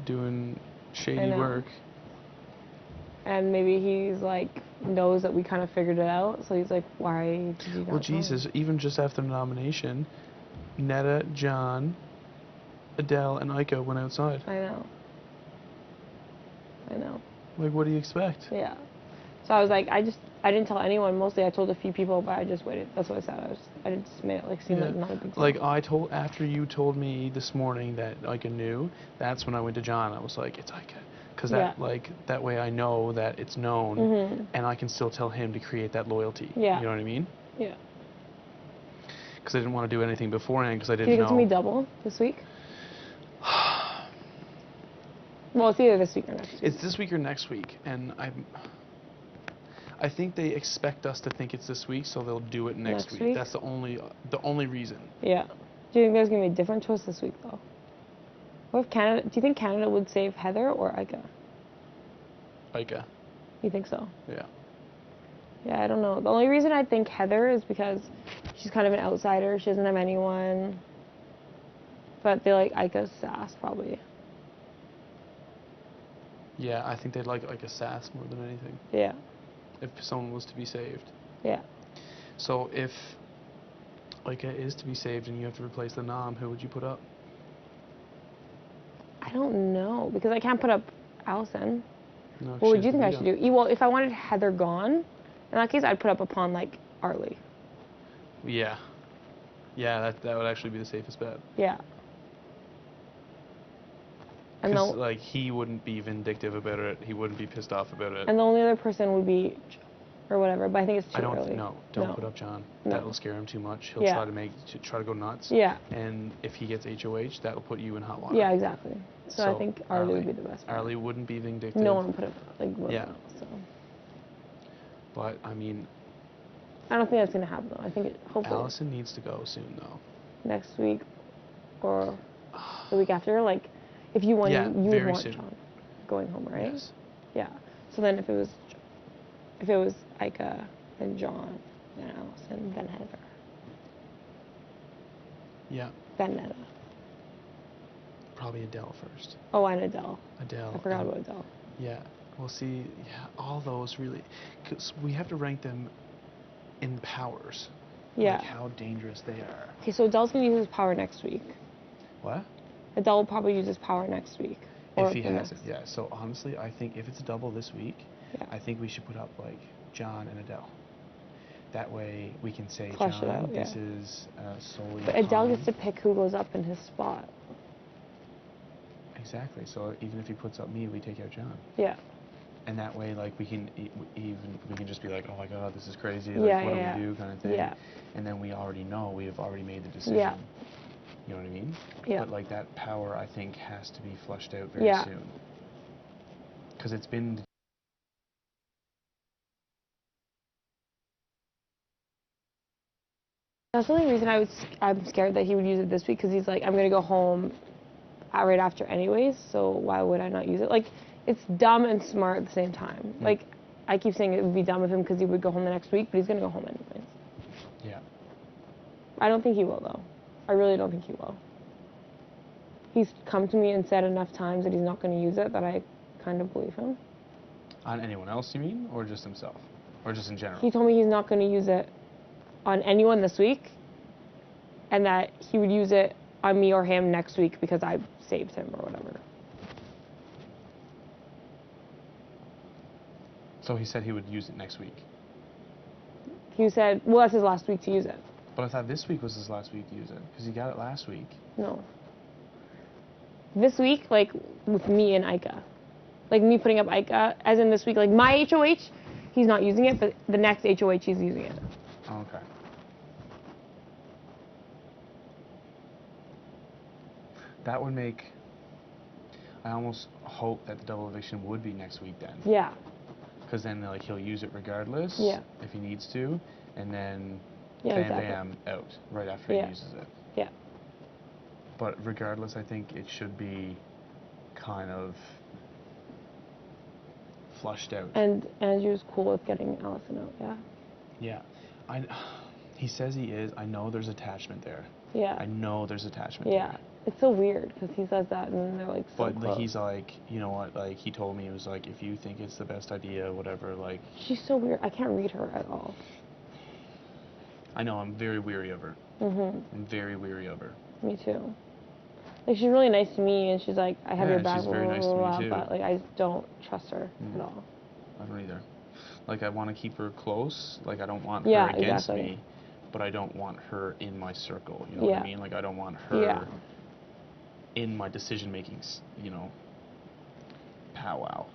doing I shady know. work. And maybe he's like knows that we kind of figured it out, so he's like, why did you not Well, tell me? Jesus, even just after the nomination, Netta, Jon, Adele, and Ika went outside. I know. Like, what do you expect? Yeah. So I was like, I didn't tell anyone. Mostly I told a few people, but I just waited. That's what I said. I just made it like seem like not a big deal. Like, after you told me this morning that Ika knew, that's when I went to Jon. I was like, it's Ika. Because that way I know that it's known, and I can still tell him to create that loyalty. Yeah. You know what I mean? Yeah. Because I didn't want to do anything beforehand because I didn't know. Can you give it to me double this week? Well, it's either this week or next week. It's this week or next week, and I think they expect us to think it's this week, so they'll do it next week. That's the only reason. Yeah. Do you think there's gonna be a different choice this week though? What if Canada? Do you think Canada would save Heather or Ika? Ika. You think so? Yeah. Yeah, I don't know. The only reason I think Heather is because she's kind of an outsider. She doesn't have anyone. But they like Ika's sass probably. Yeah, I think they'd like a sass more than anything. Yeah. If someone was to be saved. Yeah. So if Ika is to be saved and you have to replace the nom, who would you put up? I don't know because I can't put up Allison. No, What would you think I should do? Well, if I wanted Heather gone, in that case, I'd put up upon like Arlie. Yeah. Yeah, that would actually be the safest bet. Yeah. Because like he wouldn't be vindictive about it. He wouldn't be pissed off about it. And the only other person would be, or whatever. But I think it's too early. Don't put up Jon. No. That'll scare him too much. He'll try to go nuts. Yeah. And if he gets HOH, that'll put you in hot water. Yeah, exactly. So I think Arlie would be the best. Arlie wouldn't be vindictive. No one would put up So. But I mean. I don't think that's gonna happen though. I think hopefully. Allison needs to go soon though. Next week, or the week after, like. If you won, you would want Jon going home, right? Yes. Yeah. So then if it was Ika, then Jon, then Allison, then Heather. Yeah. Then Netta. Probably Adele first. Oh, and Adele. Adele. I forgot about Adele. Yeah. We'll see. Yeah, all those really, because we have to rank them in powers. Yeah. Like how dangerous they are. Okay, so Adele's gonna use his power next week. What? Adele will probably use his power next week. If he has it, yeah. So honestly, I think if it's a double this week, I think we should put up like Jon and Adele. That way we can say, Jon, this is solely. But Adele gets to pick who goes up in his spot. Exactly. So even if he puts up me, we take out Jon. Yeah. And that way, like we can just be like, oh my God, this is crazy. Like, what do we do, kind of thing. Yeah. And then we already know we have already made the decision. Yeah. You know what I mean? Yeah. But like that power, I think, has to be flushed out very soon. Because it's been. That's the only reason I'm scared that he would use it this week, because he's like, I'm gonna go home right after anyways, so why would I not use it? Like, it's dumb and smart at the same time. Like, I keep saying it would be dumb of him because he would go home the next week, but he's gonna go home anyways. Yeah. I don't think he will though. I really don't think he will. He's come to me and said enough times that he's not going to use it that I kind of believe him. On anyone else, you mean? Or just himself? Or just in general? He told me he's not going to use it on anyone this week, and that he would use it on me or him next week because I saved him or whatever. So he said he would use it next week? He said, well, that's his last week to use it. But I thought this week was his last week to use it, because he got it last week. No. This week, like, with me and Ika. Like, me putting up Ika, as in this week, like, my HOH, he's not using it, but the next HOH, he's using it. Oh, okay. That would make... I almost hope that the double eviction would be next week then. Yeah. Because then, like, he'll use it regardless. Yeah. If he needs to. And then... Yeah, bam, out right after he uses it. Yeah. But regardless, I think it should be kind of flushed out. And Andrew's cool with getting Allison out, yeah? Yeah. He says he is. I know there's attachment there. Yeah. I know there's attachment there. It's so weird because he says that and then they're like so But close. he's like, you know what? Like he told me, he was like, if you think it's the best idea, whatever. Like. She's so weird. I can't read her at all. I know. I'm very weary of her. I'm very weary of her. Me too. Like she's really nice to me, and she's like, I have your back, she's very nice to me too. but like I don't trust her at all. I don't either. Like I want to keep her close. Like I don't want Yeah, her against exactly. me, but I don't want her in my circle. You know what I mean? Like I don't want her in my decision makings. You know, powwow.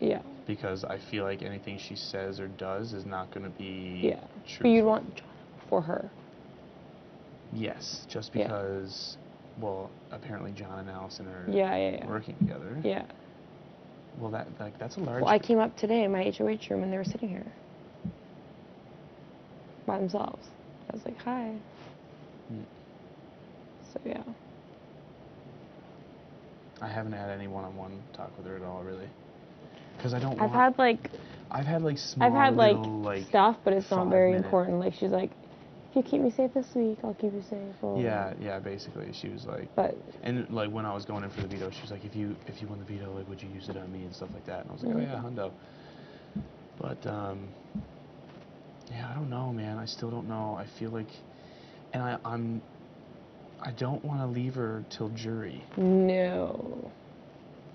Yeah. Because I feel like anything she says or does is not going to be true. But you'd want Jon for her. Yes, just because. Well, apparently Jon and Allison are working together. Yeah. Well, that's a large. Well, I came up today in my HOH room and they were sitting here by themselves. I was like, hi. So yeah. I haven't had any one-on-one talk with her at all, really. Because I don't. I've had like small. I've had little, stuff, but it's not very minute. important. Like she's like, if you keep me safe this week, I'll keep you safe. Yeah, basically, she was like. But. And like when I was going in for the veto, she was like, if you won the veto, like would you use it on me and stuff like that? And I was like, oh yeah, hundo. But yeah, I don't know, man. I still don't know. I feel like, and I don't want to leave her till jury. No.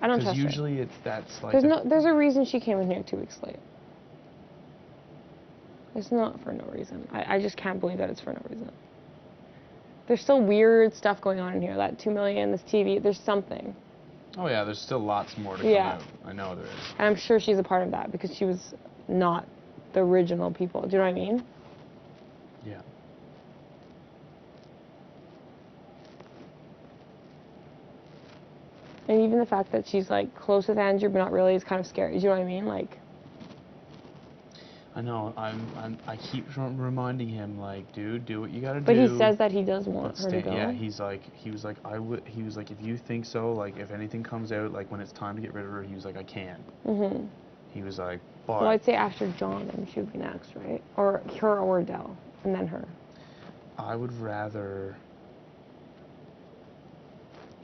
I don't trust her. Because usually that's like. There's a reason she came in here 2 weeks late. It's not for no reason. I just can't believe that it's for no reason. There's still weird stuff going on in here. That 2 million, this TV, there's something. Oh yeah, there's still lots more to come out. I know there is. And I'm sure she's a part of that because she was not the original people. Do you know what I mean? Yeah. And even the fact that she's like close with Andrew but not really is kind of scary. Do you know what I mean? Like. I know. I keep reminding him, like, dude, do what you gotta do. But he says that he does want her to go. Yeah, he was like, if you think so, like, if anything comes out, like, when it's time to get rid of her, he was like, I can. He was like, but. Well, I'd say after Jon, and she would be next, right? Or her or Adele, and then her. I would rather.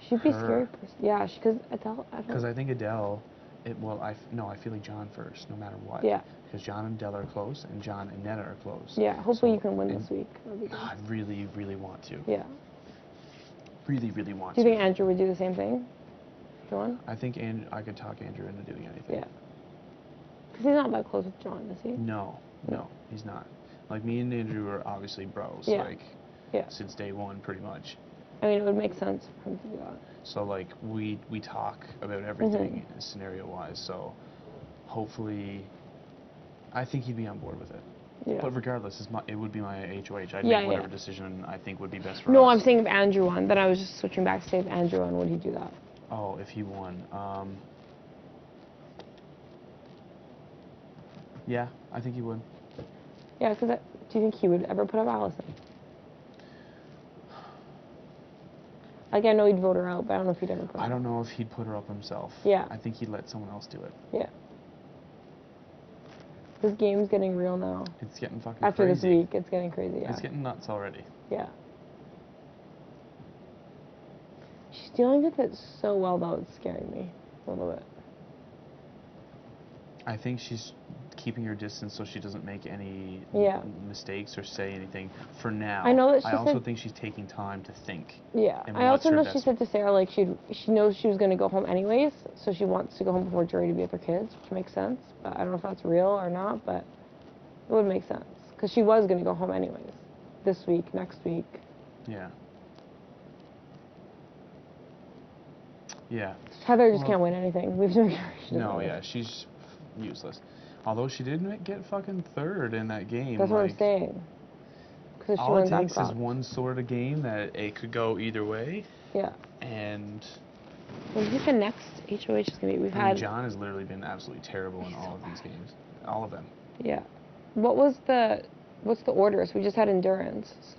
She'd be a scary person. Yeah, because Adele. Because I think Adele. I feel like Jon first, no matter what. Yeah. Because Jon and Adele are close, and Jon and Netta are close. Yeah, hopefully you can win this week. I really, really want to. Yeah. Really, really want to. Do you think Andrew would do the same thing? Jon? I think I could talk Andrew into doing anything. Yeah. Because he's not that close with Jon, is he? No, he's not. Like, me and Andrew are obviously bros, since day one, pretty much. I mean, it would make sense for him to do that. So, like, we talk about everything scenario-wise, so hopefully, I think he'd be on board with it. Yeah. But regardless, it would be my HOH. I'd make whatever decision I think would be best for us. No, I'm saying if Andrew won, then I was just switching back to say if Andrew won, would he do that? Oh, if he won. Yeah, I think he would. Yeah, because do you think he would ever put up Allison? Like, I know he'd vote her out, but I don't know if he'd ever put her up. I don't know if he'd put her up himself. Yeah. I think he'd let someone else do it. Yeah. This game's getting real now. It's getting fucking crazy. After this week, it's getting crazy, It's getting nuts already. Yeah. She's dealing with it so well, though, it's scaring me a little bit. I think she's keeping her distance so she doesn't make any mistakes or say anything for now. I know that I also think she's taking time to think. Yeah. I also know she said to Sarah, like, she knows she was going to go home anyways, so she wants to go home before jury to be with her kids, which makes sense. But I don't know if that's real or not, but it would make sense. Because she was going to go home anyways. This week, next week. Yeah. Yeah. Heather just can't win anything. We've no generation. No, yeah, she's useless. Although she did get fucking third in that game. That's what I'm saying. All it takes is one sort of game that it could go either way. Yeah. And. What do you think the next HOH is going to be? Jon has literally been absolutely terrible in all of these games. All of them. Yeah. What's the order? So we just had endurance. So